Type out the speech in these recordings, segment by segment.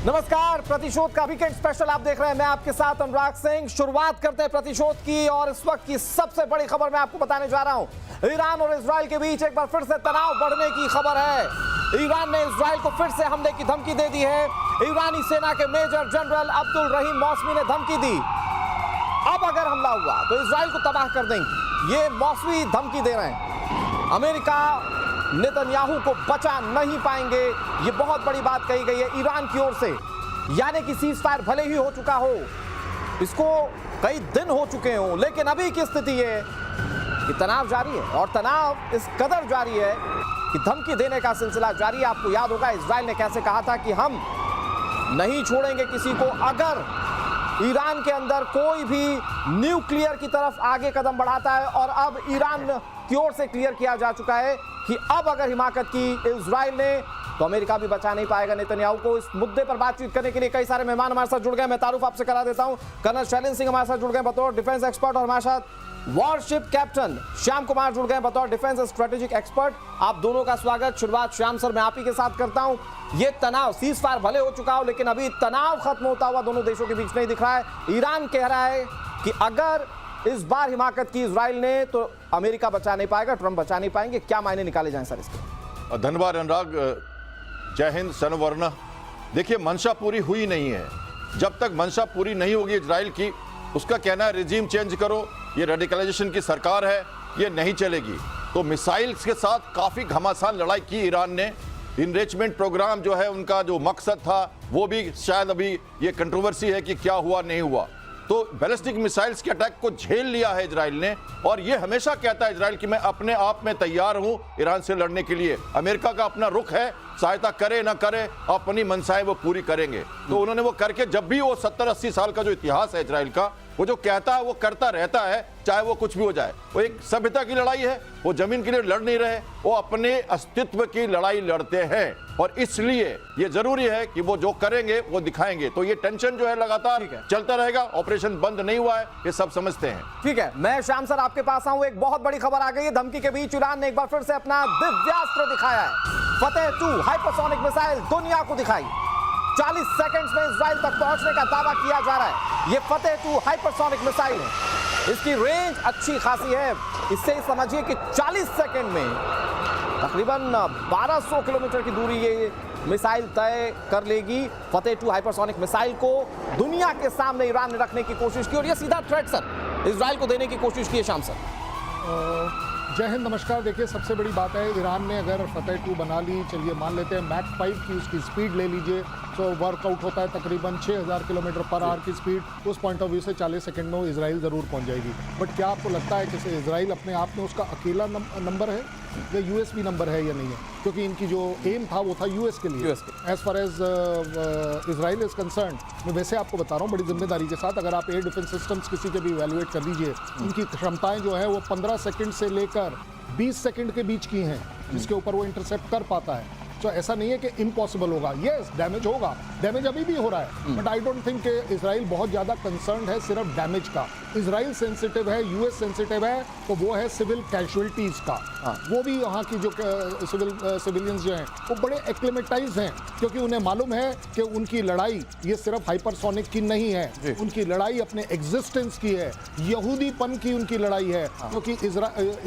नमस्कार, प्रतिशोध का वीकेंड स्पेशल आप देख रहे हैं। मैं आपके साथ अनुराग सिंह। शुरुआत करते हैं प्रतिशोध की और इस वक्त की सबसे बड़ी खबर मैं आपको बताने जा रहा हूं। ईरान और इजराइल के बीच एक बार फिर से तनाव बढ़ने की खबर है। ईरान ने इजराइल को फिर से हमले की धमकी दे दी है। ईरानी सेना के मेजर जनरल अब्दुल रहीम मौसमी ने धमकी दी, अब अगर हमला हुआ तो इजराइल को तबाह कर देंगे। ये मौसमी धमकी दे रहे हैं। अमेरिका नेतन्याहू को बचा नहीं पाएंगे, ये बहुत बड़ी बात कही गई है ईरान की ओर से। यानी कि सीज फायर भले ही हो चुका हो, इसको कई दिन हो चुके हों, लेकिन अभी की स्थिति है कि तनाव जारी है और तनाव इस कदर जारी है कि धमकी देने का सिलसिला जारी है। आपको याद होगा इजराइल ने कैसे कहा था कि हम नहीं छोड़ेंगे किसी को अगर ईरान के अंदर कोई भी न्यूक्लियर की तरफ आगे कदम बढ़ाता है। और अब ईरान की ओर से क्लियर किया जा चुका है कि अब अगर हिमाकत की इजराइल ने तो अमेरिका भी बचा नहीं पाएगा नेतन्याहू को। इस मुद्दे पर बातचीत करने के लिए कई सारे मेहमान हमारे साथ जुड़ गए। मैं तारुफ आपसे करा देता हूं। कर्नल शैलेंद्र सिंह हमारे साथ जुड़ गए बतौर डिफेंस एक्सपर्ट और हमारे साथ वॉरशिप कैप्टन श्याम कुमार जुड़ गए बतौर डिफेंस स्ट्रेटेजिक एक्सपर्ट। आप दोनों का स्वागत। शुरुआत श्याम सर मैं आप ही के साथ करता हूं। ये तनाव सीज फायर भले हो चुका हो, लेकिन अभी तनाव खत्म होता हुआ दोनों देशों के बीच नहीं दिख रहा है। ईरान कह रहा है कि अगर इस बार हिमाकत की इजराइल ने तो अमेरिका बचा नहीं पाएगा, ट्रंप बचा नहीं पाएंगे। क्या मायने निकाले जाएं सर इसके? धन्यवाद अनुराग। जय हिंद, सनवर्ण। देखिए, मंशा पूरी हुई नहीं है। जब तक मंशा पूरी नहीं होगी इजराइल की, उसका कहना है रिजीम चेंज करो, ये रेडिकलाइजेशन की सरकार है, ये नहीं चलेगी। तो मिसाइल्स के साथ काफी घमासान लड़ाई की ईरान ने। इनरिचमेंट प्रोग्राम जो है उनका जो मकसद था वो भी शायद अभी ये कंट्रोवर्सी है कि क्या हुआ नहीं हुआ। तो बैलिस्टिक मिसाइल्स के अटैक को झेल लिया है इजराइल ने, और ये हमेशा कहता है इजराइल कि मैं अपने आप में तैयार हूं ईरान से लड़ने के लिए। अमेरिका का अपना रुख है, सहायता करे ना करे अपनी मनसाएं वो पूरी करेंगे। तो उन्होंने वो करके, जब भी वो 70-80 साल का जो इतिहास है इजराइल का, वो जो कहता है वो करता रहता है, चाहे वो कुछ भी हो जाए। वो एक सभ्यता की लड़ाई है, वो जमीन के लिए लड़ नहीं रहे, वो अपने अस्तित्व की लड़ाई लड़ते हैं। और इसलिए ये जरूरी है कि वो जो करेंगे वो दिखाएंगे। तो ये टेंशन जो है लगातार चलता रहेगा, ऑपरेशन बंद नहीं हुआ है, ये सब समझते हैं। ठीक है, मैं श्याम सर आपके पास आऊं। एक बहुत बड़ी खबर आ गई है। धमकी के बीच ईरान ने एक बार फिर से अपना दिव्यास्त्र दिखाया है। फतेह 2 हाइपरसोनिक मिसाइल दुनिया को दिखाई। 40 सेकंड्स में इजराइल तक पहुंचने का दावा किया जा रहा है। ये फतेह 2 हाइपरसोनिक मिसाइल है, इसकी रेंज अच्छी खासी है। इससे समझिए कि 40 सेकंड में तकरीबन 1200 किलोमीटर की दूरी ये मिसाइल तय कर लेगी। फतेह 2 हाइपरसोनिक मिसाइल को दुनिया के सामने ईरान ने रखने की कोशिश की और ये सीधा थ्रेट सर इजराइल को देने की कोशिश की है। शाम सर जय हिंद, नमस्कार। देखिए, सबसे बड़ी बात है ईरान ने अगर फतेह 2 बना ली, चलिए मान लेते हैं मैक 5 की उसकी स्पीड ले लीजिए, तो वर्कआउट होता है तकरीबन 6000 किलोमीटर पर आवर की स्पीड। उस पॉइंट ऑफ व्यू से 40 सेकंड में इजराइल ज़रूर पहुंच जाएगी। बट क्या आपको लगता है कि इजराइल अपने आप में उसका अकेला नंबर है या यूएस भी नंबर है या नहीं है? क्योंकि इनकी जो एम था वो था यूएस के लिए। As far as Israel is concern, मैं वैसे आपको बता रहा हूँ बड़ी जिम्मेदारी के साथ, अगर आप एयर डिफेंस सिस्टम्स किसी के भी इवेलुएट कर लीजिए, उनकी क्षमताएं जो है वो 15 सेकंड से लेकर 20 सेकंड के बीच की हैं, जिसके ऊपर वो इंटरसेप्ट कर पाता है। तो ऐसा नहीं है कि इम्पॉसिबल होगा। यस, डैमेज होगा, डैमेज अभी भी हो रहा है, बट आई डोंट थिंक कि इजराइल बहुत ज़्यादा कंसर्न है सिर्फ डैमेज का। इजराइल सेंसिटिव है, यूएस सेंसिटिव है, तो वो है सिविल कैजुअलिटीज़ का। वो भी यहाँ की जो सिविलियंस जो हैं वो बड़े एक्लेमेटाइज हैं, क्योंकि उन्हें मालूम है कि उनकी लड़ाई ये सिर्फ हाइपरसोनिक की नहीं है, उनकी लड़ाई अपने एग्जिस्टेंस की है, यहूदीपन की उनकी लड़ाई है। क्योंकि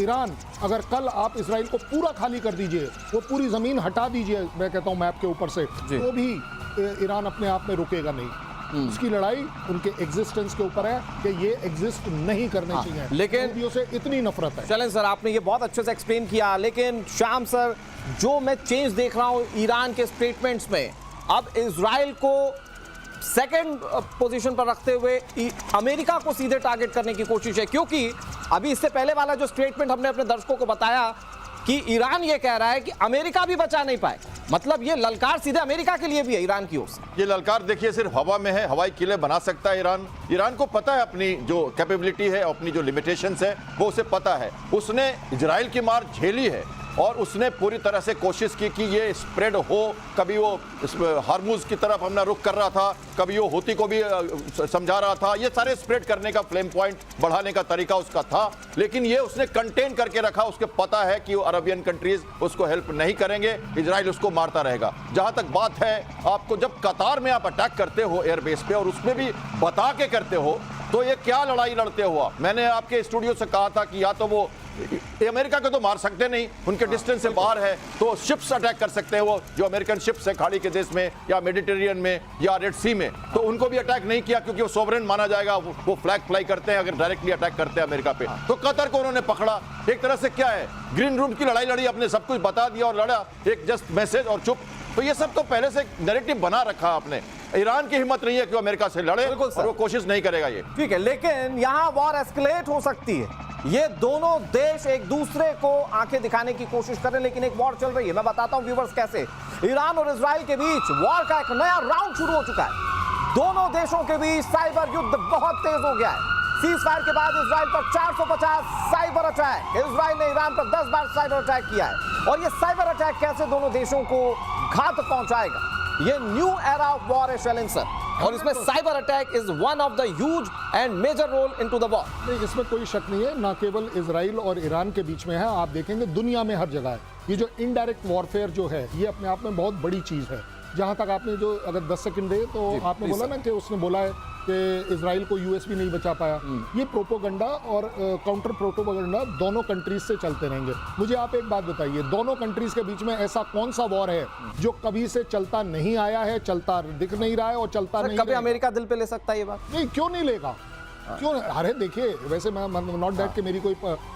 ईरान, अगर कल आप इजराइल को पूरा खाली कर दीजिए, वो पूरी ज़मीन हटा दीजिए, मैं कहता हूँ मैप के ऊपर से, तो भी ईरान अपने आप में रुकेगा नहीं। उसकी लड़ाई उनके एग्जिस्टेंस के ऊपर है कि ये एग्जिस्ट नहीं करने चाहिए। लेकिन से इतनी नफरत है। चलें सर, आपने ये बहुत अच्छे से एक्सप्लेन किया, लेकिन श्याम सर जो मैं चेंज देख रहा हूं ईरान के स्टेटमेंट्स में, अब इजराइल को सेकंड पोजीशन पर रखते हुए अमेरिका को सीधे टारगेट करने की कोशिश है। क्योंकि अभी इससे पहले वाला जो स्टेटमेंट हमने अपने दर्शकों को बताया कि ईरान ये कह रहा है कि अमेरिका भी बचा नहीं पाए, मतलब ये ललकार सीधे अमेरिका के लिए भी है ईरान की ओर से। ये ललकार देखिए सिर्फ हवा में है, हवाई किले बना सकता है ईरान। ईरान को पता है अपनी जो कैपेबिलिटी है, अपनी जो लिमिटेशंस है, वो उसे पता है। उसने इजराइल की मार झेली है और उसने पूरी तरह से कोशिश की कि ये स्प्रेड हो। कभी वो हार्मुज की तरफ अपना रुख कर रहा था, कभी वो हूती को भी समझा रहा था। ये सारे स्प्रेड करने का फ्लेम पॉइंट बढ़ाने का तरीका उसका था, लेकिन ये उसने कंटेन करके रखा। उसके पता है कि वो अरबियन कंट्रीज उसको हेल्प नहीं करेंगे, इजराइल उसको मारता रहेगा। जहां तक बात है, आपको जब कतार में आप अटैक करते हो एयरबेस पे और उसमें भी बता के करते हो, तो ये क्या लड़ाई लड़ते हुआ। मैंने आपके स्टूडियो से कहा था कि या तो वो अमेरिका को तो मार सकते नहीं, उनके डिस्टेंस से बाहर है, तो शिप्स अटैक कर सकते हैं। वो जो अमेरिकन शिप्स है खाड़ी के देश में या मेडिटेरियन में या रेड सी में, तो उनको भी अटैक नहीं किया क्योंकि वो सोवरेन माना जाएगा। वो फ्लैग फ्लाई करते हैं अगर डायरेक्टली अटैक करते हैं अमेरिका पे। तो कतर को उन्होंने पकड़ा। एक तरह से क्या है, ग्रीन रूम की लड़ाई लड़ी, अपने सब कुछ बता दिया और लड़ा, एक जस्ट मैसेज और चुप। तो ये सब तो पहले से नैरेटिव बना रखा आपने। ईरान की हिम्मत नहीं है कि वो अमेरिका से लड़े और वो कोशिश नहीं करेगा ये। ठीक है, लेकिन यहां वॉर एस्केलेट हो सकती है। ये दोनों देश एक दूसरे को आंखें दिखाने की कोशिश कर रहे हैं, लेकिन एक वॉर चल रही है। मैं बताता हूं व्यूअर्स कैसे। ईरान और इजराइल के बीच वॉर का एक नया राउंड शुरू हो चुका है। दोनों देशों के बीच साइबर युद्ध बहुत तेज हो गया है। सीज फायर के बाद इजराइल पर 450 साइबर अटैक, इजराइल ने ईरान पर 10 बार साइबर अटैक किया है। और ये साइबर अटैक कैसे दोनों देशों को घात पहुंचाएगा, ये न्यू एरा ऑफ वॉर है शैलेन सर, और इसमें cyber attack is one of the huge and major role into the war. नहीं, इसमें कोई शक नहीं है, ना केवल इजराइल और ईरान के बीच में है, आप देखेंगे दुनिया में हर जगह है। ये जो इनडायरेक्ट वॉरफेयर जो है, ये अपने आप में बहुत बड़ी चीज है। जहां तक आपने जो अगर 10 सेकंड दे तो आपने बोला ना कि उसने बोला है कि इजराइल को यूएस भी नहीं बचा पाया। ये प्रोपोगंडा और काउंटर प्रोपोगंडा दोनों कंट्रीज से चलते रहेंगे। मुझे आप एक बात बताइए, दोनों कंट्रीज के बीच में ऐसा कौन सा वॉर है जो कभी से चलता नहीं आया है, चलता दिख नहीं रहा है और चलता नहीं कभी अमेरिका दिल पे ले सकता है ये बात? नहीं, क्यों नहीं लेगा, क्यों? अरे देखिए, वैसे मैं नॉट दैट कि मेरी कोई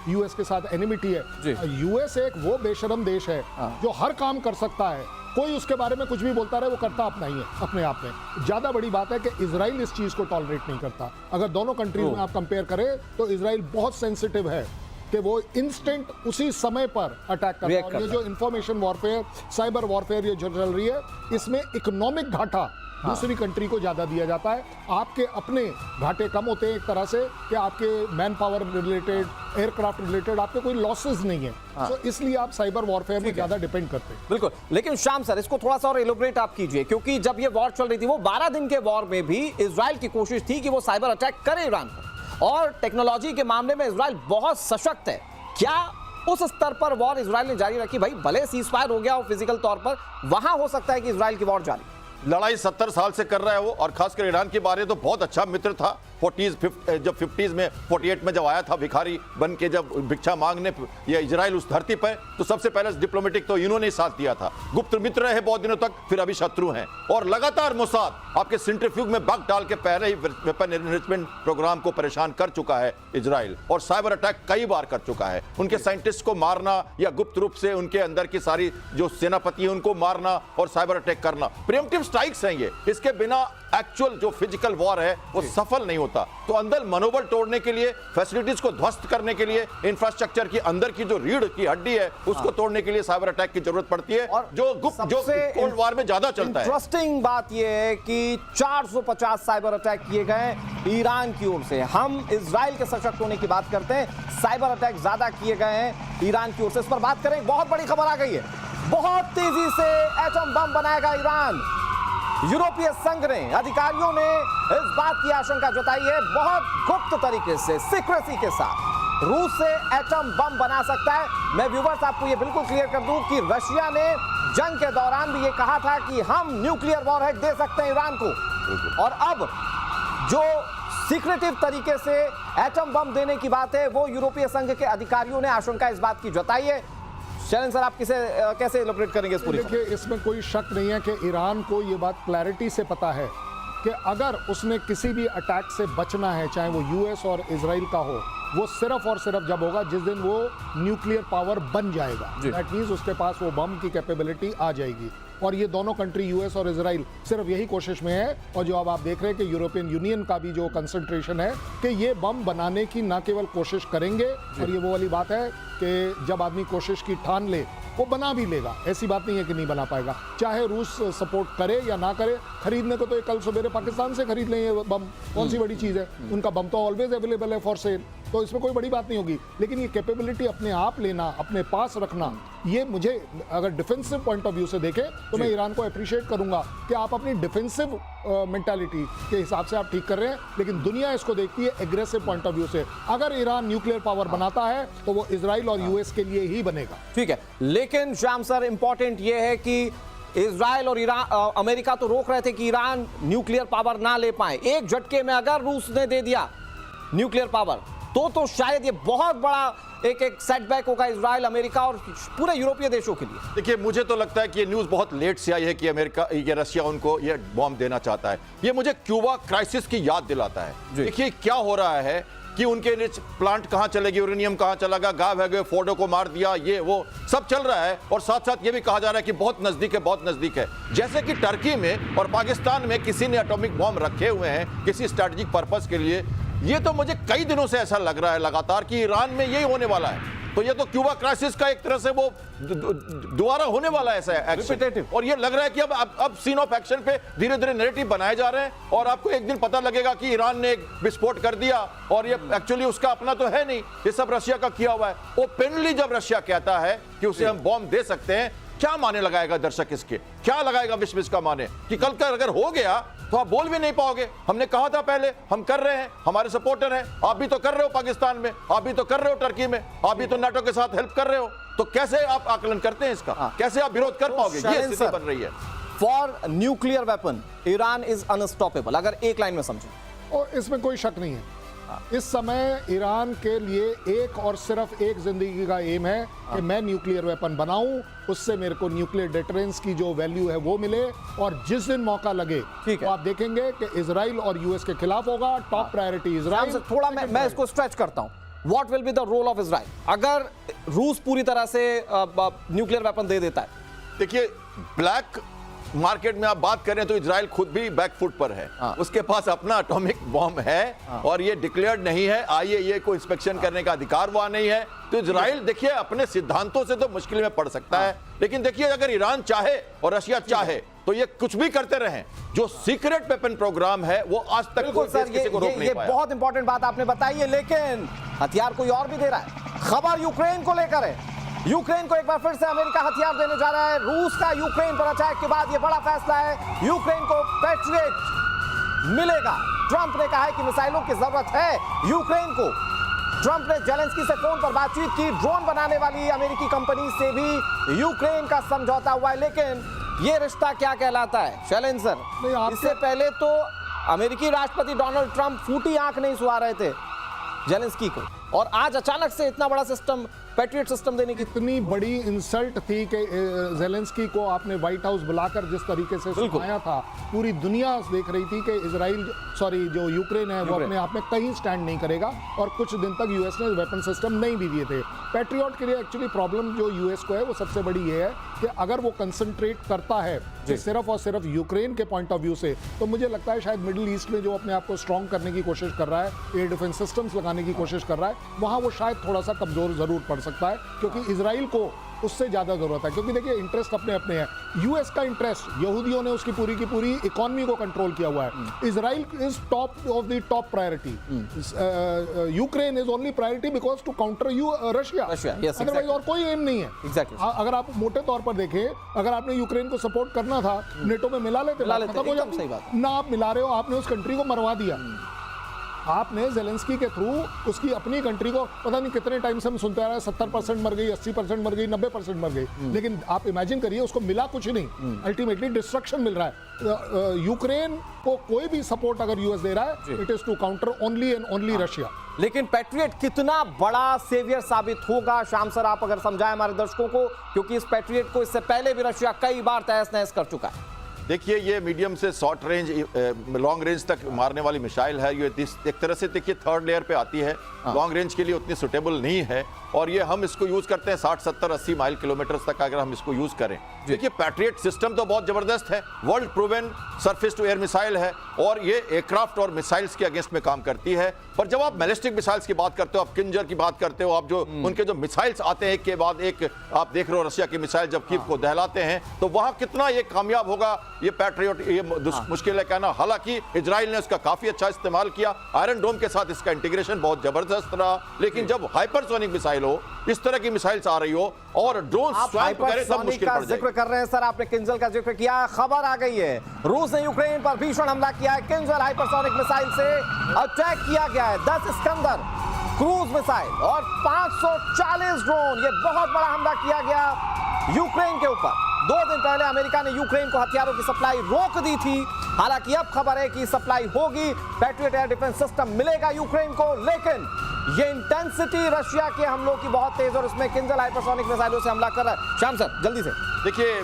यूएस के साथ एनिमिटी है। यूएस एक वो बेशरम देश है जो हर काम कर सकता है, कोई उसके बारे में कुछ भी बोलता रहे, वो करता अपना ही है अपने आप में। ज्यादा बड़ी बात है कि इजराइल इस चीज को टॉलरेट नहीं करता। अगर दोनों कंट्रीज में आप कंपेयर करें तो इजराइल बहुत सेंसिटिव है कि वो इंस्टेंट उसी समय पर अटैक करता है। और ये जो इंफॉर्मेशन वॉरफेयर, साइबर वॉरफेयर ये जो चल रही है, इसमें इकोनॉमिक घाटा दूसरी कंट्री को ज्यादा दिया जाता है। आपके अपने घाटे कम होते हैं एक तरह से, कि आपके man power related, aircraft related आपके कोई लॉसेस नहीं है। तो इसलिए आप साइबर वॉरफेयर में ज्यादा डिपेंड करते हैं। बिल्कुल, लेकिन श्याम सर इसको थोड़ा सा और एलोबरेट आप कीजिए, क्योंकि जब ये वॉर चल रही थी, वो 12 दिन के वॉर में भी इजराइल की कोशिश थी कि वो साइबर अटैक करे ईरान पर, और टेक्नोलॉजी के मामले में इजराइल बहुत सशक्त है। क्या उस स्तर पर वॉर इजराइल ने जारी रखी? भाई भले सीज फायर हो गया हो फिजिकल तौर पर, वहां हो सकता है कि इजराइल की वॉर जारी। लड़ाई 70 साल से कर रहा है वो, और खासकर ईरान के बारे तो बहुत अच्छा मित्र था। 40s जब 50s में 48 में जब आया था भिखारी बन के, जब भिक्षा मांगने ये इजराइल उस धरती पर, तो सबसे पहले डिप्लोमेटिक तो इन्होंने ही साथ दिया था। गुप्त मित्र रहे बहुत दिनों तक, फिर अभी शत्रु हैं। और लगातार मोसाद आपके सेंट्रीफ्यूज में बग डाल के पहले ही वेपन एनरिचमेंट प्रोग्राम को परेशान कर चुका है इजराइल, और साइबर अटैक कई बार कर चुका है। उनके साइंटिस्ट को मारना या गुप्त रूप से उनके अंदर की सारी जो सेनापति है उनको मारना और साइबर अटैक करना, प्रीएम्प्टिव स्ट्राइक्स हैं ये। इसके बिना एक्चुअल जो फिजिकल वॉर है वो सफल नहीं होता। तो अंदर मनोबल तोड़ने के लिए, फैसिलिटीज को ध्वस्त करने के लिए, इंफ्रास्ट्रक्चर की अंदर की जो रीढ़ की हड्डी है उसको तोड़ने के लिए साइबर अटैक की जरूरत पड़ती है, और जो गुप्त जो कोल्ड वॉर में ज्यादा चलता है। इंटरेस्टिंग बात यह है कि 450 साइबर अटैक किए गए ईरान की ओर से। हम इजराइल के सशक्त होने की बात करते हैं, साइबर अटैक ज्यादा किए गए हैं ईरान की ओर से। इस पर बात करें, बहुत बड़ी खबर आ गई है, बहुत तेजी से एटम बम बनाएगा ईरान। यूरोपीय संघ ने, अधिकारियों ने इस बात की आशंका जताई है, बहुत गुप्त तरीके से, सीक्रेसी के साथ रूस से एटम बम बना सकता है। मैं व्यूअर्स आपको यह बिल्कुल क्लियर कर दूं कि रशिया ने जंग के दौरान भी ये कहा था कि हम न्यूक्लियर वॉरहेड दे सकते हैं ईरान को, और अब जो सीक्रेटिव तरीके से एटम बम देने की बात है, वो यूरोपीय संघ के अधिकारियों ने आशंका इस बात की जताई है। शैलेन सर, आप कैसे एलोबरेट करेंगे इस पूरी? देखिए, इसमें कोई शक नहीं है कि ईरान को ये बात क्लैरिटी से पता है कि अगर उसने किसी भी अटैक से बचना है, चाहे वो यूएस और इजराइल का हो, वो सिर्फ और सिर्फ जब होगा जिस दिन वो न्यूक्लियर पावर बन जाएगा। दैट मींस उसके पास वो बम की कैपेबिलिटी आ जाएगी। और ये दोनों कंट्री, यूएस और इजराइल, सिर्फ यही कोशिश में है। और जो अब आप देख रहे हैं कि यूरोपियन यूनियन का भी जो कंसंट्रेशन है कि ये बम बनाने की ना केवल कोशिश करेंगे, और ये वो वाली बात है कि जब आदमी कोशिश की ठान ले वो बना भी लेगा। ऐसी बात नहीं है कि नहीं बना पाएगा, चाहे रूस सपोर्ट करे या ना करे। खरीदने को तो कल सवेरे पाकिस्तान से खरीद लें ये बम, कौन सी बड़ी चीज़ है। उनका बम तो ऑलवेज अवेलेबल है फॉर सेल। तो इसमें कोई बड़ी बात नहीं होगी। लेकिन ये कैपेबिलिटी अपने आप लेना, अपने पास रखना, ये मुझे अगर डिफेंसिव पॉइंट ऑफ व्यू से देखें तो मैं ईरान को अप्रिशिएट करूंगा कि आप अपनी डिफेंसिव मेंटालिटी के हिसाब से आप ठीक कर रहे हैं, लेकिन दुनिया इसको देखती है एग्रेसिव पॉइंट ऑफ व्यू से। अगर ईरान न्यूक्लियर पावर बनाता है तो वो इजराइल और यूएस के लिए ही बनेगा। ठीक है, लेकिन श्याम सर इंपॉर्टेंट ये है कि इजराइल और ईरान, अमेरिका तो रोक रहे थे कि ईरान न्यूक्लियर पावर ना ले पाए। एक झटके में अगर रूस ने दे दिया न्यूक्लियर पावर तो शायद ये बहुत बड़ा एक सेटबैक होगा इजराइल, अमेरिका और पूरे यूरोपीय देशों के लिए। देखिए, मुझे तो लगता है कि ये न्यूज़ बहुत लेट से आई है कि अमेरिका, ये रशिया उनको ये बॉम्ब देना चाहता है। ये मुझे क्यूबा क्राइसिस की याद दिलाता है। देखिए क्या हो रहा है कि उनके प्लांट कहां चलेगी, यूरेनियम कहां चलेगा, गायब है गए, फोर्डो को मार दिया, ये वो सब चल रहा है। और साथ साथ ये भी कहा जा रहा है कि बहुत नजदीक है, बहुत नजदीक है। जैसे कि टर्की में और पाकिस्तान में किसी ने एटॉमिक बॉम्ब रखे हुए हैं किसी स्ट्रेटेजिक पर्पस के लिए। ये तो मुझे कई दिनों से ऐसा लग रहा है लगातार कि ईरान में यही होने वाला है। तो ये तो क्यूबा क्राइसिस का एक तरह से वो दोबारा होने वाला है ऐसा एक्शन। और ये लग रहा है कि अब सीन ऑफ एक्शन पे धीरे धीरे नैरेटिव बनाए जा रहे हैं और आपको एक दिन पता लगेगा कि ईरान ने एक विस्फोट कर दिया और ये एक्चुअली उसका अपना तो है नहीं, ये सब रशिया का किया हुआ है। ओपनली जब रशिया कहता है कि उसे हम बॉम्ब दे सकते हैं, क्या माने लगाएगा दर्शक इसके, क्या लगाएगा विश्व इसका माने कि कल का अगर हो गया तो आप बोल भी नहीं पाओगे। हमने कहा था पहले, हम कर रहे हैं, हमारे सपोर्टर हैं, आप भी तो कर रहे हो पाकिस्तान में, आप भी तो कर रहे हो टर्की में, आप भी तो नाटो के साथ हेल्प कर रहे हो। तो कैसे आप आकलन करते हैं इसका, कैसे आप विरोध कर पाओगे? ये स्थिति बन रही है। For nuclear weapon Iran is unstoppable, अगर एक लाइन में समझें। और इसमें कोई शक नहीं है, इस समय ईरान के लिए एक और सिर्फ एक जिंदगी का एम है कि मैं न्यूक्लियर वेपन बनाऊं, उससे मेरे को न्यूक्लियर डिटरेंस की जो वैल्यू है वो मिले। और जिस दिन मौका लगे तो आप देखेंगे कि इजराइल और यूएस के खिलाफ होगा। Top priority Israel. थोड़ा मैं इसको स्ट्रेच करता हूं, what will be the role of Israel अगर रूस पूरी तरह से न्यूक्लियर वेपन दे देता है? देखिए, ब्लैक मार्केट में आप बात करें तो इजराइल खुद भी बैकफुट पर है। उसके पास अपना एटॉमिक बॉम्ब है और ये डिक्लेयर्ड नहीं है, आईएईए को इंस्पेक्शन करने का अधिकार वहां नहीं है। तो इजराइल देखिए अपने सिद्धांतों से तो मुश्किल में पड़ सकता है, लेकिन देखिए अगर ईरान चाहे और रशिया चाहे तो ये कुछ भी करते रहें। जो सीक्रेट वेपन प्रोग्राम है वो आज तक किसी को रोक नहीं पाया। बहुत इंपॉर्टेंट बात आपने बताई है, लेकिन हथियार कोई और भी दे रहा है। खबर यूक्रेन को लेकर है, यूक्रेन को एक बार फिर से अमेरिका हथियार देने जा रहा है। रूस का यूक्रेन पर अटैक के बाद यह बड़ा फैसला है, यूक्रेन को पैट्रियट मिलेगा। ट्रंप ने कहा है कि मिसाइलों की जरूरत है यूक्रेन को। ट्रंप ने जेलेंस्की से फोन पर बातचीत की, ड्रोन बनाने वाली अमेरिकी कंपनी से भी यूक्रेन का समझौता हुआ है। लेकिन यह रिश्ता क्या कहलाता है शैलेंद्र सर? इससे पहले तो अमेरिकी राष्ट्रपति डोनाल्ड ट्रंप फूटी आंख नहीं सुहा रहे थे जेलेंस्की को, और आज अचानक से इतना बड़ा सिस्टम, पैट्रियट सिस्टम देने की इतनी बड़ी इंसल्ट थी कि जेलेंस्की को आपने व्हाइट हाउस बुलाकर जिस तरीके से सुनाया था, पूरी दुनिया देख रही थी कि जो यूक्रेन है वो अपने आप में कहीं स्टैंड नहीं करेगा। और कुछ दिन तक यूएस ने वेपन सिस्टम नहीं भी दिए थे। पैट्रियट के लिए एक्चुअली प्रॉब्लम जो यूएस को है वो सबसे बड़ी ये है कि अगर वो कंसंट्रेट करता है सिर्फ और सिर्फ यूक्रेन के पॉइंट ऑफ व्यू से, तो मुझे लगता है शायद मिडिल ईस्ट में जो अपने आप को स्ट्रॉन्ग करने की कोशिश कर रहा है, एयर डिफेंस सिस्टम्स लगाने की कोशिश कर रहा है, वहां वो शायद थोड़ा सा कमजोर जरूर पड़ सकता है, क्योंकि इजराइल को उससे ज्यादा जरूरत है। क्योंकि देखिए इंटरेस्ट अपने अपने हैं। यूएस का इंटरेस्ट, यहूदियों ने उसकी पूरी की पूरी इकोनॉमी को कंट्रोल किया हुआ है। Israel is top of the top priority. Ukraine is only priority because to counter Russia, otherwise और कोई एम नहीं है। अगर आप मोटे तौर पर देखें, अगर आपने यूक्रेन को सपोर्ट करना था, नेटो में मिला लेते, खत्म हो जाती। ना आप मिला रहे हो, आपने उस कंट्री को मरवा दिया। आपने जेलेंस्की के थ्रू उसकी अपनी कंट्री को, पता नहीं कितने टाइम से हम सुनते आ रहे हैं, 70% मर गई, 80% मर गई, 90% मर गई, लेकिन आप इमेजिन करिए उसको मिला कुछ नहीं, अल्टीमेटली डिस्ट्रक्शन मिल रहा है। यूक्रेन को कोई भी सपोर्ट अगर यूएस दे रहा है, it is to counter only and only Russia. लेकिन पैट्रियट कितना बड़ा सेवियर साबित होगा, श्याम सर आप अगर समझाएं हमारे दर्शकों को, क्योंकि इस पैट्रियट को इससे पहले भी रशिया कई बार तहस नहस कर चुका है। देखिए, ये मीडियम से शॉर्ट रेंज, लॉन्ग रेंज तक मारने वाली मिसाइल है। ये एक तरह से देखिए थर्ड लेयर पे आती है, लॉन्ग रेंज के लिए उतनी सुटेबल नहीं है। और ये हम इसको यूज करते हैं 60, 70, 80 माइल किलोमीटर तक अगर हम इसको यूज करें। देखिए पैट्रियट सिस्टम तो बहुत जबरदस्त है, world proven surface to air missile है और ये एयरक्राफ्ट और मिसाइल्स के अगेंस्ट में काम करती है। पर जब आप बैलिस्टिक मिसाइल्स की बात करते हो, आप किंजर की बात करते हो, आप जो उनके जो मिसाइल्स आते हैं एक के बाद एक, आप देख रहे हो रशिया की मिसाइल जब कीव को दहलाते हैं, तो वहां कितना ये कामयाब होगा ये पैट्रियट, ये मुश्किल है कहना। हालांकि इजराइल ने उसका काफी अच्छा इस्तेमाल किया, आयरन डोम के साथ इसका इंटीग्रेशन बहुत जबरदस्त रहा। लेकिन जब हाइपरसोनिक मिसाइल हो, इस तरह की मिसाइल्स आ रही हो और ड्रोन स्वैप करे, तब मुश्किल पड़ जाएगी। जिक्र कर रहे हैं सर, आपने किंजल का जिक्र किया, खबर आ गई है रूस ने यूक्रेन पर भीषण हमला किया है। किंजल हाइपरसोनिक मिसाइल से अटैक किया गया है, 10 इस्कंदर क्रूज मिसाइल और 540 ड्रोन, ये बहुत बड़ा हमला किया गया यूक्रेन के ऊपर। 2 दिन पहले अमेरिका ने यूक्रेन को हथियारों की सप्लाई रोक दी थी, हालांकि अब खबर है कि सप्लाई होगी, पैट्रियट एयर डिफेंस सिस्टम मिलेगा यूक्रेन को। लेकिन ये इंटेंसिटी रशिया के हमलों की बहुत तेज और उसमें किंजल हाइपरसोनिक मिसाइलों से हमला कर रहा है। श्याम सर जल्दी से देखिए,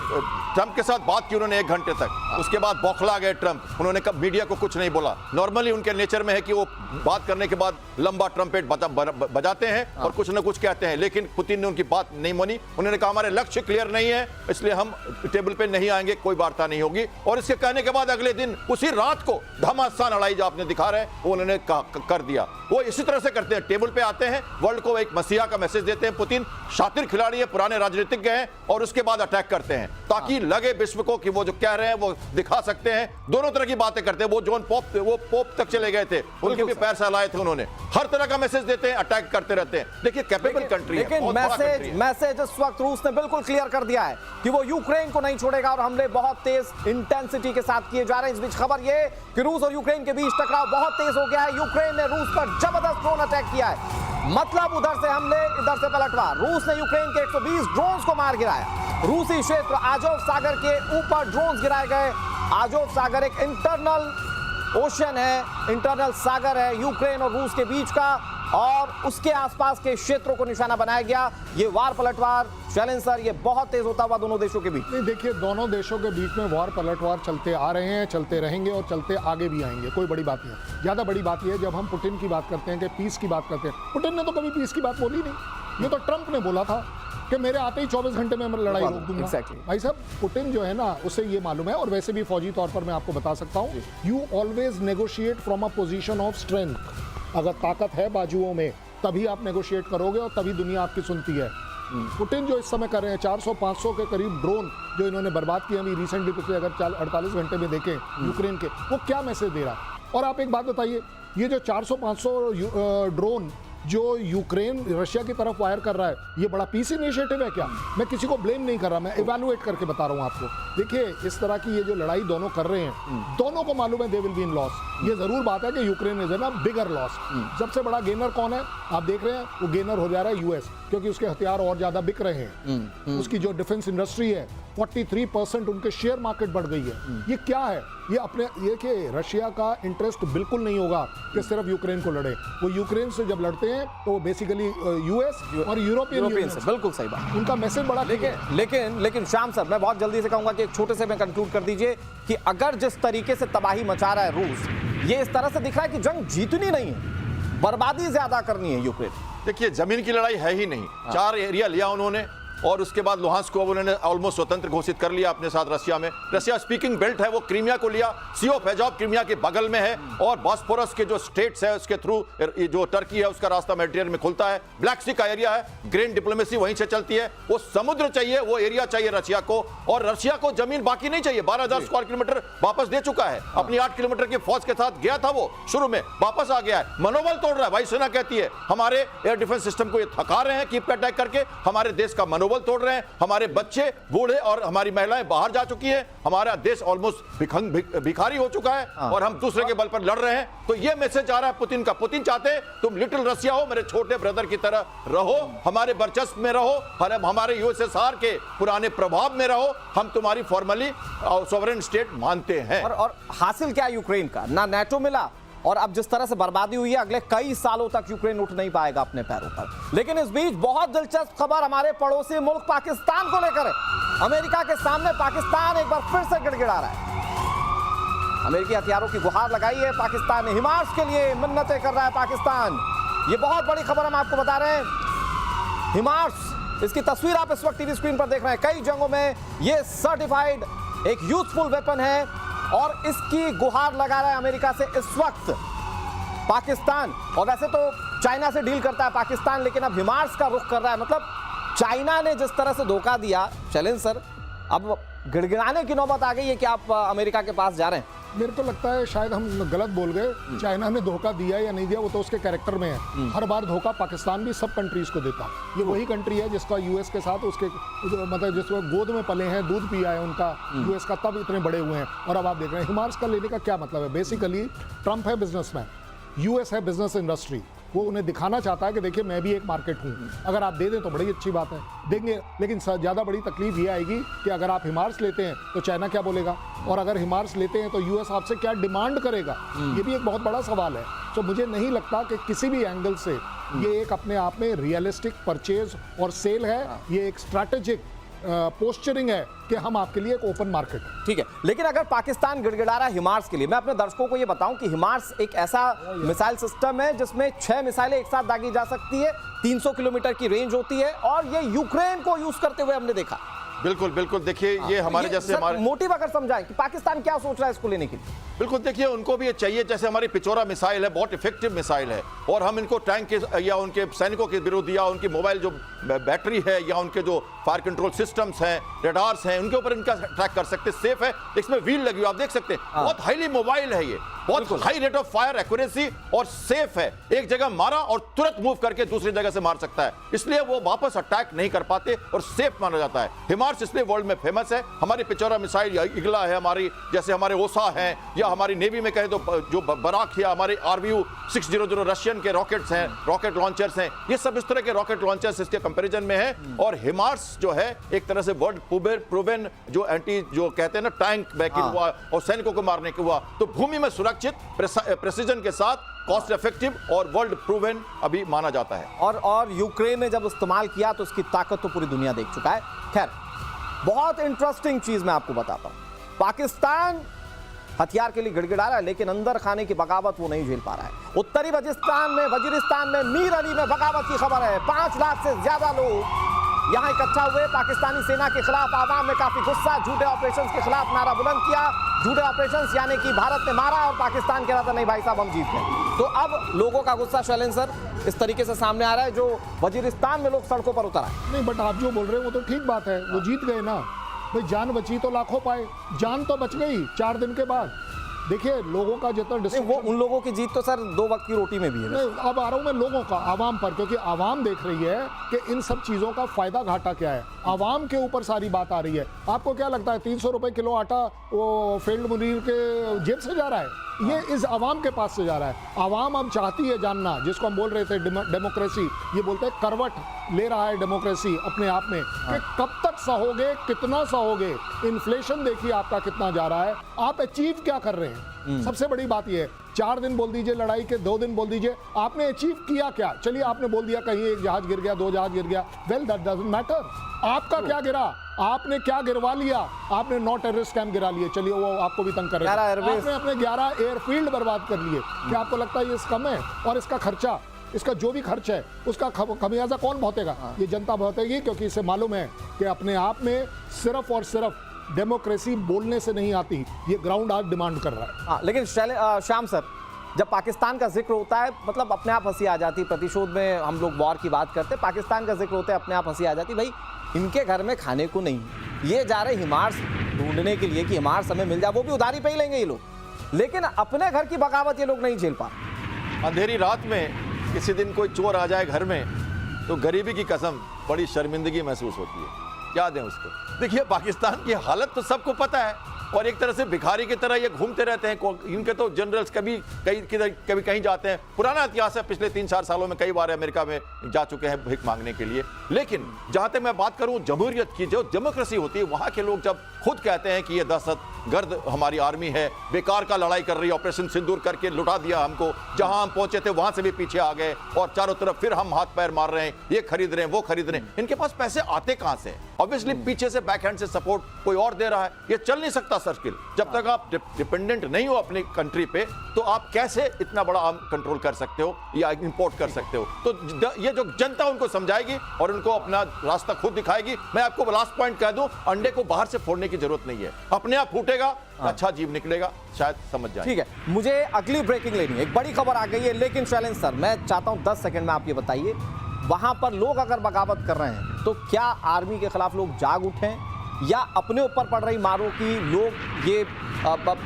ट्रंप के साथ बात की उन्होंने 1 घंटे तक, उसके बाद बौखला गए ट्रंप। उन्होंने कब मीडिया को कुछ नहीं बोला। नॉर्मली उनके नेचर में है कि वो बात करने के बाद लंबा ट्रम्पेट बजाते हैं और कुछ ना कुछ कहते हैं, लेकिन पुतिन ने उनकी बात नहीं मानी। उन्होंने कहा हमारे लक्ष्य क्लियर नहीं है, इसलिए हम टेबल पे नहीं आएंगे, कोई वार्ता नहीं होगी। और इसके कहने के बाद अगले दिन उसी रात को घमासान लड़ाई जो आपने दिखा रहे हैं वो उन्होंने कर दिया। वो इसी तरह से करते हैं, टेबल पे आते हैं, वर्ल्ड को एक मसीहा का मैसेज देते हैं। पुतिन शातिर खिलाड़ी है, पुराने राजनीतिज्ञ हैं, और उसके बाद अटैक करते हैं ताकि लगे विश्व को कि वो जो कह रहे हैं वो दिखा सकते हैं। दोनों तरह की बातें करते हैं। वो जॉन पोप तक चले गए थे, उनके भी पैर सहलाए थे उन्होंने। हर तरह का मैसेज देते हैं, अटैक करते रहते हैं। देखिए कैपेबल कंट्री है, लेकिन मैसेज इस वक्त रूस ने बिल्कुल क्लियर कर दिया है कि वो यूक्रेन को नहीं छोड़ेगा और हमले बहुत तेज इंटेंसिटी के साथ किए जा रहे हैं। इस बीच खबर ये कि रूस और यूक्रेन के बीच टकराव बहुत तेज हो गया है। यूक्रेन ने रूस पर जबरदस्त ड्रोन अटैक किया है, मतलब उधर से हमले इधर से पलटवार। रूस ने यूक्रेन के 120 ड्रोन्स को मार गिराया। रूसी क्षेत्र आजोव सागर के ऊपर ड्रोन्स गिराए गए। आजोव सागर एक इंटरनल ओशन है, इंटरनल सागर है यूक्रेन और रूस के बीच का, और उसके आसपास के क्षेत्रों को निशाना बनाया गया। ये वार पलटवार चैलेंज सर, ये बहुत तेज होता हुआ दोनों देशों के बीच। नहीं, देखिए दोनों देशों के बीच में वार पलटवार चलते आ रहे हैं, चलते रहेंगे और चलते आगे भी आएंगे, कोई बड़ी बात नहीं है। ज़्यादा बड़ी बात यह है जब हम पुतिन की बात करते हैं कि पीस की बात करते हैं, पुतिन ने तो कभी पीस की बात बोली नहीं। ये तो ट्रंप ने बोला था कि मेरे आते ही 24 घंटे में मैं लड़ाई रोक दूंगा। भाई साहब, पुतिन जो है ना, उसे ये मालूम है, और वैसे भी फौजी तौर पर मैं आपको बता सकता हूँ, you always negotiate from a position of strength. अगर ताकत है बाजुओं में तभी आप नेगोशिएट करोगे और तभी दुनिया आपकी सुनती है। पुतिन जो इस समय कर रहे हैं, 400-500 के करीब ड्रोन जो इन्होंने बर्बाद किए अभी रिसेंटली, पिछले अगर 48 घंटे में देखें यूक्रेन के, वो क्या मैसेज दे रहा है। और आप एक बात बताइए, ये जो 400-500 ड्रोन जो यूक्रेन रशिया की तरफ वायर कर रहा है, ये बड़ा पीस इनिशिएटिव है क्या? मैं किसी को ब्लेम नहीं कर रहा, मैं इवैल्यूएट करके बता रहा हूं आपको। देखिए, इस तरह की ये जो लड़ाई दोनों कर रहे हैं, दोनों को मालूम है they will be in loss. ये जरूर बात है कि यूक्रेन इज ना बिगर लॉस। सबसे बड़ा गेनर कौन है आप देख रहे हैं? वो गेनर हो जा रहा है यूएस, क्योंकि उसके हथियार और ज्यादा बिक रहे हैं। उसकी जो डिफेंस इंडस्ट्री है, 43% उनके शेयर मार्केट बढ़ गई है। ये क्या है? ये अपने ये कि रशिया का इंटरेस्ट बिल्कुल नहीं होगा कि सिर्फ यूक्रेन को लड़े। वो यूक्रेन से जब लड़ते हैं तो बेसिकली यूएस और यूरोपियन यूनियन से। बिल्कुल सही बात। उनका मैसेज बड़ा। लेकिन श्याम सर, मैं बहुत जल्दी से कहूंगा कि एक छोटे से में कंक्लूड कर दीजिए कि अगर जिस तरीके से तबाही मचा रहा है रूस, ये इस तरह से दिख रहा है कि जंग जीतनी नहीं है, बर्बादी ज्यादा करनी है यूक्रेन। देखिए, जमीन की लड़ाई है ही नहीं। 4 एरिया लिया उन्होंने और उसके बाद लुहांस्क को उन्होंने ऑलमोस्ट स्वतंत्र घोषित कर लिया अपने साथ रशिया में। रशिया स्पीकिंग बेल्ट है, वो क्रीमिया को लिया, सी ऑफ एजॉव क्रीमिया के बगल में है, और बॉस्फोरस के जो स्टेट्स है उसके थ्रू जो टर्की है उसका रास्ता मेडिटेरियन में खुलता है। ब्लैक सी का एरिया है, ग्रेन डिप्लोमेसी वहीं से चलती है। वो समुद्र चाहिए, वो एरिया चाहिए रशिया को, और रशिया को जमीन बाकी नहीं चाहिए। 12,000 स्क्वायर किलोमीटर वापस दे चुका है। अपनी 8 किलोमीटर की फौज के साथ गया था वो, शुरू में वापस आ गया है। मनोबल तोड़ रहा है। वायुसेना कहती है हमारे एयर डिफेंस सिस्टम को ये थका रहे हैं कीप अटैक करके, हमारे देश का मनोबल तोड़ रहे हैं। हमारे बच्चे, बूढ़े और हमारी महिलाएं बाहर जा चुकी हैं। हमारा देश ऑलमोस्ट भिखारी हो चुका है और हम दूसरे के बल पर लड़ रहे हैं। तो ये मैसेज आ रहा है पुतिन का। पुतिन चाहते हैं तुम लिटिल रशिया हो, मेरे छोटे ब्रदर की तरह रहो, हमारे वर्चस्व में रहो, हमारे यूएसएसआर के पुराने प्रभाव में रहो, हम तुम्हारी फॉर्मली सॉवरेन स्टेट मानते हैं। और हासिल क्या यूक्रेन का? ना नेटो मिला, और अब जिस तरह से बर्बादी हुई है, अगले कई सालों तक यूक्रेन उठ नहीं पाएगा अपने पैरों पर। लेकिन इस बीच बहुत दिलचस्प खबर हमारे पड़ोसी मुल्क पाकिस्तान को लेकर है। अमेरिका के सामने पाकिस्तान एक बार फिर से गिड़गिड़ा रहा है। अमेरिकी हथियारों की गुहार लगाई है पाकिस्तान ने, हिमार्स के लिए मिन्नतें कर रहा है पाकिस्तान। ये बहुत बड़ी खबर हम आपको बता रहे हैं। हिमार्स, इसकी तस्वीर आप इस वक्त टीवी स्क्रीन पर देख रहे हैं। कई जंगों में ये सर्टिफाइड एक यूजफुल वेपन है और इसकी गुहार लगा रहा है अमेरिका से इस वक्त पाकिस्तान। और वैसे तो चाइना से डील करता है पाकिस्तान, लेकिन अब हिमार्स का रुख कर रहा है। मतलब चाइना ने जिस तरह से धोखा दिया, चैलेंज सर, अब गिड़गिड़ाने की नौबत आ गई है कि आप अमेरिका के पास जा रहे हैं? मेरे को लगता है शायद हम गलत बोल गए। चाइना ने धोखा दिया या नहीं दिया वो तो उसके कैरेक्टर में है। हर बार धोखा पाकिस्तान भी सब कंट्रीज को देता है। ये वही कंट्री है जिसका यूएस के साथ उसके मतलब जिसको गोद में पले हैं, दूध पिया है उनका यूएस का, तब इतने बड़े हुए हैं। और अब आप देख रहे हैं हिमार्स का लेने का क्या मतलब है? बेसिकली ट्रंप है बिजनेसमैन, यूएस है बिजनेस इंडस्ट्री। वो उन्हें दिखाना चाहता है कि देखिए मैं भी एक मार्केट हूँ, अगर आप दे दें तो बड़ी अच्छी बात है, देंगे। लेकिन ज़्यादा बड़ी तकलीफ ये आएगी कि अगर आप हिमार्स लेते हैं तो चाइना क्या बोलेगा, और अगर हिमार्स लेते हैं तो यूएस आपसे क्या डिमांड करेगा, ये भी एक बहुत बड़ा सवाल है। तो मुझे नहीं लगता कि किसी भी एंगल से ये एक अपने आप में रियलिस्टिक परचेज और सेल है। ये एक स्ट्रैटेजिक पोस्चरिंग है कि हम आपके लिए एक ओपन मार्केट है। ठीक है, लेकिन अगर पाकिस्तान गिड़गिड़ा रहा है हिमार्स के लिए, मैं अपने दर्शकों को ये बताऊं कि हिमार्स एक ऐसा मिसाइल सिस्टम है जिसमें 6 मिसाइलें एक साथ दागी जा सकती है, 300 किलोमीटर की रेंज होती है, और ये यूक्रेन को यूज करते हुए हमने देखा। बिल्कुल बिल्कुल, देखिए ये हमारे जैसे हमारे मोटिव अगर समझाएं कि पाकिस्तान क्या सोच रहा है इसको लेने के लिए। बिल्कुल, देखिए उनको भी ये चाहिए, जैसे हमारी पिचोरा मिसाइल है, बहुत इफेक्टिव मिसाइल है, और हम इनको टैंक के या उनके सैनिकों के विरुद्ध या उनकी मोबाइल जो बैटरी है या उनके जो फायर कंट्रोल सिस्टम्स हैं, रडार्स हैं, उनके ऊपर इनका ट्रैक कर सकते, सेफ है। इसमें व्हील लगी हुई आप देख सकते हैं, बहुत हाईली मोबाइल है, ये बहुत high rate of fire accuracy और सेफ है। एक जगह मारा और तुरंत मूव करके दूसरी जगह से मार सकता है, इसलिए वो वापस अटैक नहीं कर पाते और सेफ माना जाता है। हिमार्स इसलिए वर्ल्ड में फेमस है। हमारी पिचोरा मिसाइल या इगला है, हमारी जैसे हमारे ओसा है, या हमारी नेवी में कहे तो जो बराक या हमारे RBU 600 रशियन के रॉकेट्स हैं, रॉकेट लॉन्चर्स हैं, ये सब इस तरह के रॉकेट लॉन्चर्स इसके कंपैरिजन में है। और हिमार्स जो है एक तरह से वर्ल्ड प्रूवन जो एंटी जो कहते हैं ना टैंक बैकिंग हुआ और सैनिकों को मारने के हुआ, तो भूमि में सुरक्षित प्रेसिजन के साथ कॉस्ट इफेक्टिव और वर्ल्ड प्रूवन अभी माना जाता है। और यूक्रेन ने जब इस्तेमाल किया तो उसकी ताकत तो पूरी दुनिया देख चुका है। खैर, बहुत इंटरेस्टिंग चीज मैं आपको बताता हूं। पाकिस्तान हथियार के लिए गिड़गिड़ा रहा है, लेकिन अंदर खाने की बगावत वो नहीं झेल पा रहा है। उत्तरी वजीरिस्तान में मीर अली में बगावत की खबर है। 5 लाख से ज्यादा लोग यहां इकट्ठा हुए। पाकिस्तानी सेना के खिलाफ आवाम में काफी गुस्सा, झूठे ऑपरेशंस के खिलाफ नारा बुलंद किया। झूठे ऑपरेशंस यानी कि भारत ने मारा और पाकिस्तान कह रहा था नहीं भाई साहब हम जीत गए। तो अब लोगों का गुस्सा शैलेंद्र सर इस तरीके से सामने आ रहा है, जो वजीरिस्तान में लोग सड़कों पर उतर आए। नहीं, बट आप जो बोल रहे हैं वो तो ठीक बात है, वो जीत गए ना भाई। जान बची तो लाखों पाए, जान तो बच गई 4 दिन के बाद। देखिए लोगों का जितना वो उन लोगों की जीत तो सर 2 वक्त की रोटी में भी है। नहीं, अब आ रहा हूं मैं लोगों का, आवाम पर, क्योंकि आवाम देख रही है कि इन सब चीजों का फायदा घाटा क्या है। आवाम के ऊपर सारी बात आ रही है। आपको क्या लगता है 300 रुपए किलो आटा वो फील्ड मुनीर के जेब से जा रहा है? ये इस आवाम के पास से जा रहा है। आवाम अब चाहती है जानना, जिसको हम बोल रहे थे डेमोक्रेसी, ये बोलते हैं करवट ले रहा है डेमोक्रेसी अपने आप में, कि कब तक सहोगे, कितना सहोगे। इन्फ्लेशन देखिए आपका कितना जा रहा है, आप अचीव क्या कर रहे हैं। सबसे बड़ी बात यह है, 4 दिन बोल दीजिए लड़ाई के, 2 दिन बोल दीजिए, आपने अचीव किया क्या? चलिए आपने बोल दिया कहीं एक जहाज गिर गया, 2 जहाज गिर गया, वेल दैट डजंट मैटर। आपका क्या गिरा? आपने क्या गिरवा लिया? आपने 9 टेररिस्ट कैंप गिरा लिए, चलिए वो आपको भी तंग कर रहे हैं। आपने अपने 11 एयरफील्ड बर्बाद कर लिए। क्या आपको लगता है ये कम है? और इसका खर्चा, इसका जो भी खर्च है उसका खमियाजा कौन भुगतेगा? ये जनता भुगतेगी, क्योंकि इसे मालूम है कि अपने आप में सिर्फ और सिर्फ डेमोक्रेसी बोलने से नहीं आती, ये ग्राउंड आज डिमांड कर रहा है। हाँ, लेकिन श्याम सर, जब पाकिस्तान का जिक्र होता है मतलब अपने आप हंसी आ जाती। प्रतिशोध में हम लोग वॉर की बात करते हैं, पाकिस्तान का जिक्र होता है अपने आप हंसी आ जाती। भाई इनके घर में खाने को नहीं, ये जा रहे हिमार्स ढूंढने के लिए कि हिमार्स हमें मिल जाए, वो भी उधारी पे ही लेंगे ये लोग, लेकिन अपने घर की बगावत ये लोग नहीं झेल पा। अंधेरी रात में किसी दिन कोई चोर आ जाए घर में तो गरीबी की कसम बड़ी शर्मिंदगी महसूस होती है। क्या दें उसको? देखिए पाकिस्तान की हालत तो सबको पता है, और एक तरह से भिखारी की तरह ये घूमते रहते हैं। इनके तो जनरल्स कभी कहीं जाते हैं। पुराना इतिहास है, पिछले 3-4 सालों में कई बार अमेरिका में जा चुके हैं भीख मांगने के लिए। लेकिन जहां तक मैं बात करूं जमहूरियत की, जो डेमोक्रेसी होती है, वहां के लोग जब खुद कहते हैं कि ये दहशतगर्द हमारी आर्मी है, बेकार का लड़ाई कर रही है, ऑपरेशन सिंदूर करके लुटा दिया हमको, जहां हम पहुंचे थे वहां से भी पीछे आ गए और चारों तरफ फिर हम हाथ पैर मार रहे हैं, ये खरीद रहे हैं, वो खरीद रहे हैं। इनके पास पैसे आते कहां से? ऑब्वियसली पीछे से बैकहैंड से सपोर्ट कोई और दे रहा है। ये चल नहीं सकता सर्किल। जब तक आप डिपेंडेंट नहीं हो अपनी कंट्री पे, तो आप कैसे इतना बड़ा आर्म कंट्रोल कर सकते हो या इंपोर्ट कर सकते हो? तो ये जो जनता उनको समझाएगी और उनको अपना रास्ता खुद दिखाएगी। मैं आपको लास्ट पॉइंट कह दूं, अंडे को बाहर से फोड़ने की जरूरत नहीं है, अपने आप फूटेगा, अच्छा जीव निकलेगा, शायद समझ जाए। ठीक है, मुझे अगली ब्रेकिंग लेनी है, एक बड़ी खबर आ गई है। लेकिन शैलेंद्र सर, मैं चाहता हूं 10 सेकंड में आप ये बताइए, वहां पर लोग अगर बगावत कर रहे हैं तो क्या आर्मी के खिलाफ लोग जाग उठें या अपने ऊपर पड़ रही मारों की लोग ये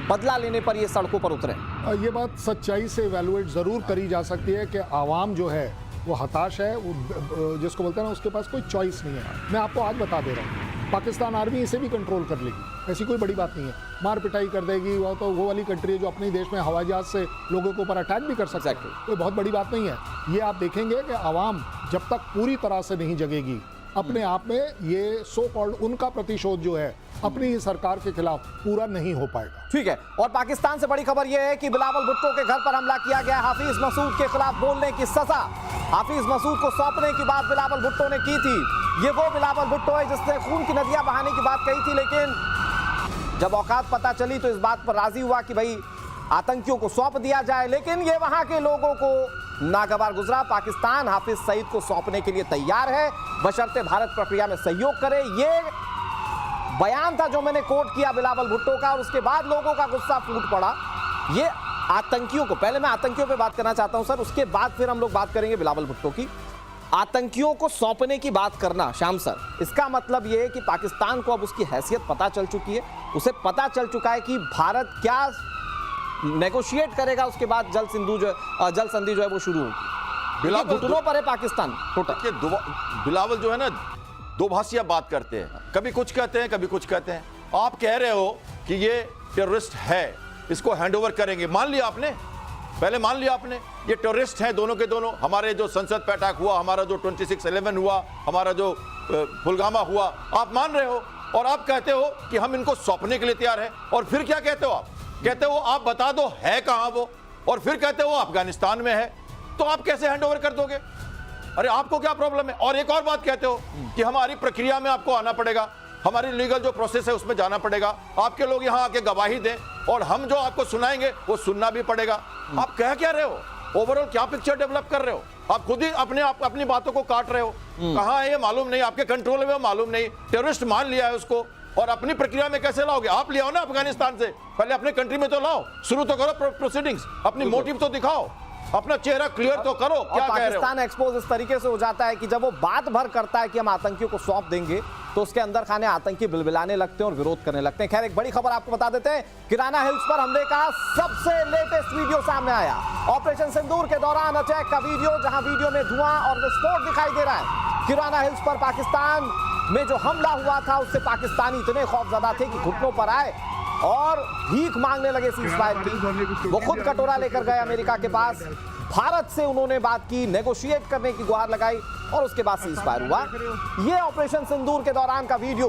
बदला लेने पर ये सड़कों पर उतरे? ये बात सच्चाई से इवैल्यूएट ज़रूर करी जा सकती है कि आवाम जो है वो हताश है, वो जिसको बोलते हैं ना उसके पास कोई चॉइस नहीं है। मैं आपको आज बता दे रहा हूँ, पाकिस्तान आर्मी इसे भी कंट्रोल कर लेगी, ऐसी कोई बड़ी बात नहीं है। मार पिटाई कर देगी, वो तो वो वाली कंट्री है जो अपने देश में हवाई जहाज से लोगों के ऊपर अटैक भी कर सकती है, कोई बहुत बड़ी बात नहीं है। ये आप देखेंगे कि आवाम जब तक पूरी तरह से नहीं जगेगी अपने आप में, ये सो कॉल्ड उनका प्रतिशोध जो है अपनी ही सरकार के खिलाफ पूरा नहीं हो पाएगा। ठीक है, और पाकिस्तान से बड़ी खबर यह है कि बिलावल भुट्टो के घर पर हमला किया गया। हाफिज मसूद के खिलाफ बोलने की सजा हाफिज मसूद को सौंपने की बात बिलावल भुट्टो ने की थी। ये वो बिलावल भुट्टो है जिसने खून की नदियां बहाने की बात कही थी, लेकिन जब औकात पता चली तो इस बात पर राजी हुआ कि भाई आतंकियों को सौंप दिया जाए। लेकिन ये वहां के लोगों को नागवार गुजरा। पाकिस्तान हाफिज सईद को सौंपने के लिए तैयार है, बशर्ते भारत प्रक्रिया में सहयोग करे। ये बयान था जो मैंने कोट किया बिलावल भुट्टो का, और उसके बाद लोगों का गुस्सा फूट पड़ा। ये आतंकियों को, पहले मैं आतंकियों पे बात करना चाहता हूं सर, उसके बाद फिर हम लोग बात करेंगे बिलावल भुट्टो की। आतंकियों को सौंपने की बात करना श्याम सर, इसका मतलब यह है कि पाकिस्तान को अब उसकी हैसियत पता चल चुकी है, उसे पता चल चुका है कि भारत क्या नेगोशिएट करेगा, उसके बाद जल संधि जो है वो शुरू होगी। बिलावल घुटनों पर है पाकिस्तान टोटल। बिलावल जो है ना दो भाषिया बात करते हैं, कभी कुछ कहते हैं कभी कुछ कहते हैं। आप कह रहे हो कि ये टेररिस्ट है, इसको हैंडओवर करेंगे, मान लिया आपने, पहले मान लिया आपने ये टेररिस्ट हैं दोनों के दोनों। हमारे जो संसद पे अटैक हुआ, हमारा जो 26/11 हुआ, हमारा जो पुलवामा हुआ, आप मान रहे हो और आप कहते हो कि हम इनको सौंपने के लिए तैयार है। और फिर क्या कहते हो आप? कहते हो आप बता दो है कहां वो, और फिर कहते हो अफगानिस्तान में है। तो आप कैसे हैंडओवर कर दोगे? अरे आपको क्या प्रॉब्लम है? और एक और बात कहते हो कि हमारी प्रक्रिया में आपको आना पड़ेगा, हमारी लीगल जो प्रोसेस है उसमें जाना पड़ेगा, आपके लोग यहां आके गवाही दें और हम जो आपको सुनाएंगे वो सुनना भी पड़ेगा। आप कह क्या रहे हो? ओवरऑल क्या पिक्चर डेवलप कर रहे हो? आप खुद ही अपनी बातों को काट रहे हो। कहां है ये मालूम नहीं, आपके कंट्रोल में मालूम नहीं। टेररिस्ट मान लिया है उसको, और अपनी प्रक्रिया में कैसे लाओगे? आप ले आओ ना अफगानिस्तान से, पहले अपने कंट्री में तो लाओ, शुरू तो करो प्रोसीडिंग्स, अपनी मोटिव तो दिखाओ, अपना चेहरा क्लियर तो करो। क्या कह रहे हो? पाकिस्तान एक्सपोज इस तरीके से हो जाता है कि जब वो बात भर करता है कि हम आतंकियों को सौंप देंगे, तो उसके अंदर खाने आतंकी बिलबिलाने लगते हैं और विरोध करने लगते हैं। खैर, एक बड़ी खबर आपको बता देते हैं, किराना हिल्स पर हमले का सबसे लेटेस्ट वीडियो सामने आया। ऑपरेशन सिंदूर के दौरान अटैक का वीडियो, जहां वीडियो में धुआं और विस्फोट दिखाई दे रहा है। किराना हिल्स पर पाकिस्तान में जो हमला हुआ था उससे पाकिस्तानी इतने खौफजदा थे कि घुटनों पर आए और भीख मांगने लगे सीज़फायर की। वो खुद कटोरा लेकर गए अमेरिका के पास, भारत से उन्होंने बात की, नेगोशिएट करने की गुहार लगाई और उसके बाद सीज़फायर हुआ। ये ऑपरेशन सिंदूर के दौरान का वीडियो,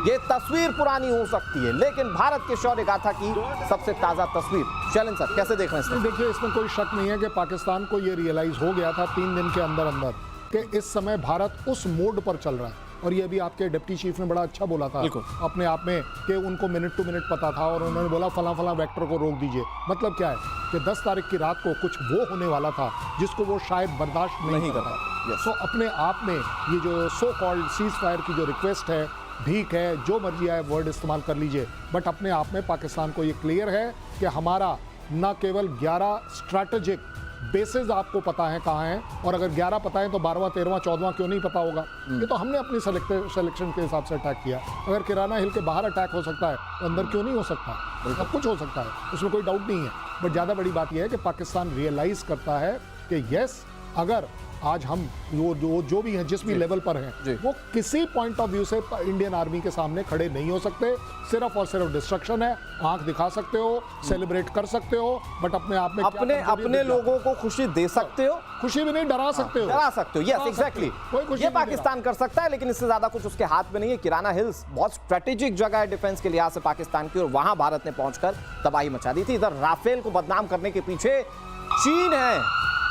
ये तस्वीर पुरानी हो सकती है लेकिन भारत के शौर्य गाथा की सबसे ताजा तस्वीर। शैलेंद्र सर, कैसे देख रहे हैं? देखिए, इसमें कोई शक नहीं है कि पाकिस्तान को ये रियलाइज हो गया था 3 दिन के अंदर अंदर कि इस समय भारत उस मोड पर चल रहा है। और ये भी आपके डिप्टी चीफ ने बड़ा अच्छा बोला था अपने आप में कि उनको मिनट टू मिनट पता था, और उन्होंने बोला फला फला वेक्टर को रोक दीजिए। मतलब क्या है कि 10 तारीख की रात को कुछ वो होने वाला था जिसको वो शायद बर्दाश्त नहीं करता। तो अपने आप में ये जो सो कॉल्ड सीज फायर की जो रिक्वेस्ट है, भीख है, जो मर्जी आए वर्ड इस्तेमाल कर लीजिए, बट अपने आप में पाकिस्तान को ये क्लियर है कि हमारा न केवल 11 स्ट्रैटेजिक बेसिस आपको पता है कहाँ हैं, और अगर 11 पता है तो 12वां 13वां 14वां क्यों नहीं पता होगा? ये तो हमने अपनी सिलेक्शन के हिसाब से अटैक किया। अगर किराना हिल के बाहर अटैक हो सकता है तो अंदर क्यों नहीं हो सकता? सब कुछ हो सकता है, उसमें कोई डाउट नहीं है। बट ज़्यादा बड़ी बात यह है कि पाकिस्तान रियलाइज़ करता है कि यस, अगर आज हम जो भी हैं, जिस भी लेवल पर हैं, वो किसी पॉइंट ऑफ व्यू से इंडियन आर्मी के सामने खड़े नहीं हो सकते। सिर्फ और सिर्फ डिस्ट्रक्शन है, आंख दिखा सकते हो, सेलिब्रेट कर सकते हो, बट अपने आप में अपने लोगों को खुशी दे सकते हो, खुशी भी नहीं, डरा सकते हो। डरा सकते हो, यस एग्जैक्टली। ये पाकिस्तान कर सकता है, लेकिन इससे ज्यादा कुछ उसके हाथ में नहीं है। किराना हिल्स बहुत स्ट्रेटेजिक जगह है डिफेंस के लिहाज से पाकिस्तान की, और वहां भारत ने पहुंचकर तबाही मचा दी थी। इधर राफेल को बदनाम करने के पीछे चीन है।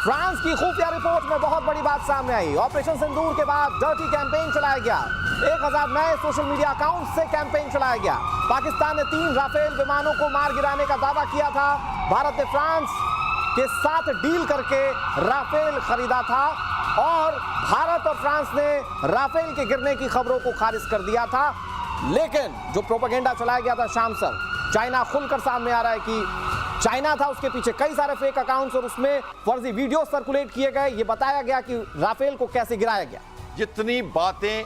फ्रांस की खुफिया रिपोर्ट में बहुत बड़ी बात सामने आई। ऑपरेशन सिंदूर के बाद डर्टी कैंपेन चलाया गया, 1000 नए सोशल मीडिया अकाउंट से कैंपेन चलाया गया। पाकिस्तान ने 3 राफेल विमानों को मार गिराने का दावा किया था। भारत ने फ्रांस के साथ डील करके राफेल खरीदा था, और भारत और फ्रांस ने राफेल के गिरने की खबरों को खारिज कर दिया था। लेकिन जो प्रोपेगेंडा चलाया गया था शाम सर, चाइना खुलकर सामने आ रहा है कि चाइना था, उसके पीछे कई सारे फेक अकाउंट्स और उसमें फर्जी वीडियो सर्कुलेट किए गए। ये बताया गया कि राफेल को कैसे गिराया गया। जितनी बातें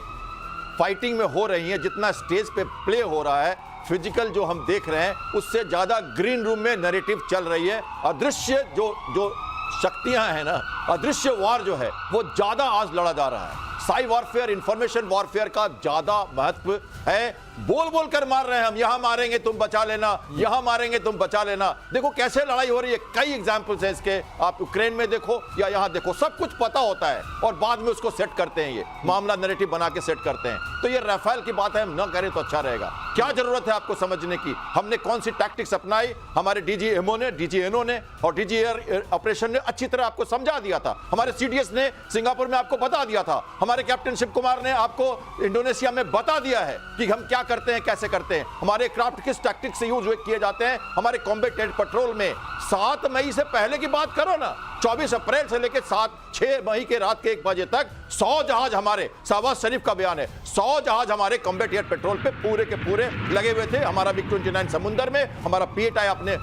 फाइटिंग में हो रही हैं, जितना स्टेज पे प्ले हो रहा है, फिजिकल जो हम देख रहे हैं, उससे ज्यादा ग्रीन रूम में नैरेटिव चल रही है। अदृश्य जो शक्तियां हैं ना, अदृश्य वार जो है वो ज्यादा आज लड़ा जा रहा है। साई वॉरफेयर, इंफॉर्मेशन वॉरफेयर का ज्यादा महत्व है। बोल बोल कर मार रहे हैं हम, यहां मारेंगे तुम बचा लेना, यहां मारेंगे तुम बचा लेना। देखो कैसे लड़ाई हो रही है, कई एग्जाम्पल्स है इसके। आप यूक्रेन में देखो या यहां देखो, सब कुछ पता होता है और बाद में उसको सेट करते हैं, ये मामला नैरेटिव बना के सेट करते हैं। तो ये राफेल की बात है, हम न करें तो अच्छा रहेगा। क्या जरूरत है आपको समझने की, हमने कौन सी टैक्टिक्स अपनाई, हमारे डीजीएमओ ने, डीजीएनओ ने और डीजी एयर ऑपरेशन ने अच्छी तरह आपको समझा दिया था। हमारे सीडीएस ने सिंगापुर में आपको बता दिया था। हमारे कैप्टन शिव कुमार ने आपको इंडोनेशिया में बता दिया है कि हम क्या करते हैं, कैसे करते हैं, हमारे क्राफ्ट किस टैक्टिक्स से यूज किए जाते हैं। हमारे कॉम्बैट एयर पेट्रोल में 7 मई से पहले की बात करो ना, 24 अप्रैल से लेकर 6 मई के रात के 1 बजे तक 100 जहाज हमारे, शहबाज शरीफ का बयान है, 100 जहाज हमारे कॉम्बैट एयर पेट्रोल पे पूरे के पूरे लगे हुए थे। हमारा मिग 29 समुंदर में, हमारा पीएटआई अपने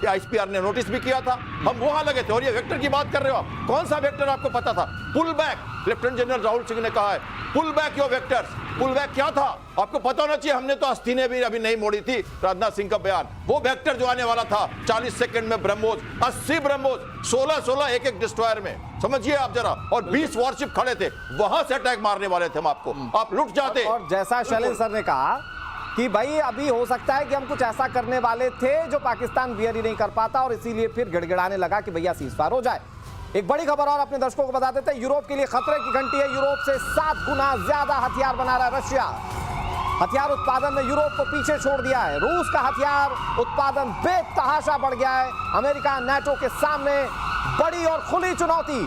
आईएसपीआर ने नोटिस भी किया था, हम वहां लगे थे। और ये वेक्टर की बात कर रहे हो आप, कौन सा वेक्टर आपको पता था? Pull back, lieutenant general Rahul Singh ने कहा है pull back your vectors. Pull back क्या था आपको पता होना चाहिए, हमने तो अस्तीने भी अभी नहीं मोड़ी थी। राजनाथ सिंह का बयान, वो वेक्टर जो आने वाला था 40 सेकंड में ब्रह्मोस, 80 ब्रह्मोस, 16 एक डिस्ट्रॉयर में, समझिए आप जरा। और 20 वॉरशिप खड़े थे, वहां से अटैक मारने वाले थे हम आपको, आप लुट जाते। और जैसा शैलेंद्र सर ने कहा कि भाई अभी हो सकता है कि हम कुछ ऐसा करने वाले थे जो पाकिस्तान बियर ही नहीं कर पाता और इसीलिए फिर गिड़गिड़ाने लगा कि भैया सीजफायर हो जाए। एक बड़ी खबर और अपने दर्शकों को बता देते हैं, यूरोप के लिए खतरे की घंटी है। यूरोप से 7 गुना ज्यादा हथियार बना रहा है रशिया। हथियार उत्पादन में यूरोप को पीछे छोड़ दिया है। रूस का हथियार उत्पादन बेतहाशा बढ़ गया है। अमेरिका, नाटो के सामने बड़ी और खुली चुनौती।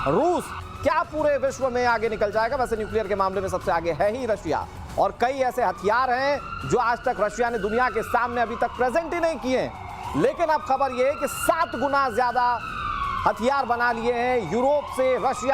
रूस क्या पूरे विश्व में आगे निकल जाएगा? वैसे न्यूक्लियर के मामले में सबसे आगे है ही रशिया, और कई ऐसे हथियार हैं जो आज तक रशिया ने दुनिया के सामने अभी तक प्रेजेंट ही नहीं किए। लेकिन अब खबर यह है कि 7 गुना ज्यादा हथियार बना लिए हैं यूरोप से रशिया।